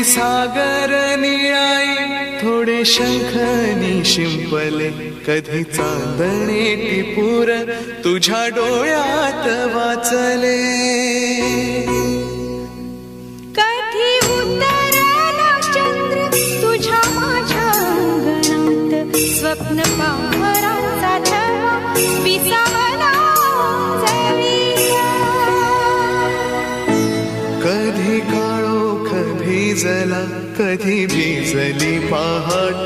सागर निळाई थोडे शंखनी शिंपले, कधी चांदणे टिपूर तुझ्या डोळ्यात वाचले. कधी उतरला चंद्र तुझ्या माझ्या अंगणात, स्वप्न पाहराचा थवा विसावला जळीला. कधी काळोख भिजला, कधी भिजली पहाट,